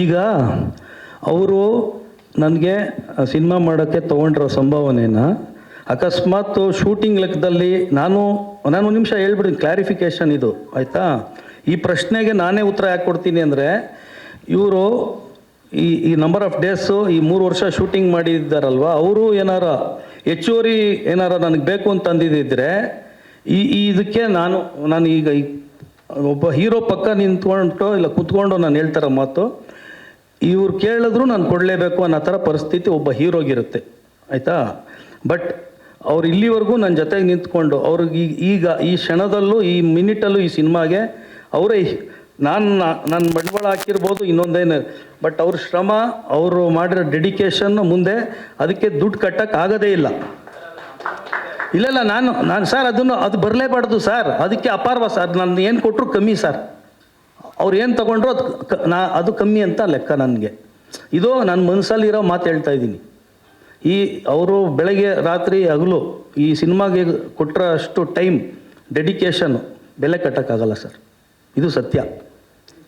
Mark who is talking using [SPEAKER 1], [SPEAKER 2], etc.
[SPEAKER 1] ಈಗ ಅವರು ನನಗೆ ಸಿನಿಮಾ ಮಾಡೋಕ್ಕೆ ತೊಗೊಂಡಿರೋ ಸಂಭಾವನೆನ ಅಕಸ್ಮಾತ್ ಶೂಟಿಂಗ್ ಲೆಕ್ಕದಲ್ಲಿ ನಾನು ಒಂದು ನಿಮಿಷ ಹೇಳ್ಬಿಡ್ತೀನಿ, ಕ್ಲಾರಿಫಿಕೇಷನ್ ಇದು ಆಯಿತಾ. ಈ ಪ್ರಶ್ನೆಗೆ ನಾನೇ ಉತ್ತರ ಯಾಕೆ ಕೊಡ್ತೀನಿ ಅಂದರೆ, ಇವರು ಈ ನಂಬರ್ ಆಫ್ ಡೇಸು ಈ 3 ವರ್ಷ ಶೂಟಿಂಗ್ ಮಾಡಿದ್ದಾರಲ್ವ, ಅವರು ಏನಾರ ಹೆಚ್ಚುವರಿ ಏನಾರ ನನಗೆ ಬೇಕು ಅಂತ ಅಂದಿದ್ದಿದ್ರೆ ಇದಕ್ಕೆ ನಾನು ಈಗ ಒಬ್ಬ ಹೀರೋ ಪಕ್ಕ ನಿಂತ್ಕೊಂಡು ಇಲ್ಲ ಕೂತ್ಕೊಂಡು ನಾನು ಹೇಳ್ತಾರ ಮಾತು, ಇವ್ರು ಕೇಳಿದ್ರು ನಾನು ಕೊಡಲೇಬೇಕು ಅನ್ನೋ ಥರ ಪರಿಸ್ಥಿತಿ ಒಬ್ಬ ಹೀರೋಗಿರುತ್ತೆ ಆಯಿತಾ. ಬಟ್ ಅವ್ರು ಇಲ್ಲಿವರೆಗೂ ನನ್ನ ಜೊತೆಗೆ ನಿಂತ್ಕೊಂಡು ಅವ್ರಿಗೆ ಈಗ ಈ ಕ್ಷಣದಲ್ಲೂ ಈ ಮಿನಿಟಲ್ಲೂ ಈ ಸಿನಿಮಾಗೆ ಅವರೇ ನಾನು ಬಂಡವಾಳ ಹಾಕಿರ್ಬೋದು ಇನ್ನೊಂದೇನು, ಬಟ್ ಅವ್ರ ಶ್ರಮ ಅವರು ಮಾಡಿರೋ ಡೆಡಿಕೇಶನ್ ಮುಂದೆ ಅದಕ್ಕೆ ದುಡ್ಡು ಕಟ್ಟಕ್ಕೆ ಆಗೋದೇ ಇಲ್ಲ. ಇಲ್ಲ ನಾನು ಸರ್ ಅದು ಬರಲೇಬಾರ್ದು ಸರ್, ಅದಕ್ಕೆ ಅಪಾರವ ಸರ್, ನಾನು ಏನು ಕೊಟ್ಟರು ಕಮ್ಮಿ ಸರ್, ಅವ್ರು ಏನು ತೊಗೊಂಡ್ರು ಅದು ಕಮ್ಮಿ ಅಂತ ಲೆಕ್ಕ ನನಗೆ. ಇದು ನನ್ನ ಮನಸ್ಸಲ್ಲಿರೋ ಮಾತು ಹೇಳ್ತಾ ಇದ್ದೀನಿ. ಅವರು ಬೆಳಗ್ಗೆ ರಾತ್ರಿ ಹಗಲು ಈ ಸಿನಿಮಾಗೆ ಕೊಟ್ಟರೆ ಅಷ್ಟು ಟೈಮ್ ಡೆಡಿಕೇಶನ್ನು ಬೆಲೆ ಕಟ್ಟೋಕ್ಕಾಗಲ್ಲ ಸರ್, ಇದು ಸತ್ಯ.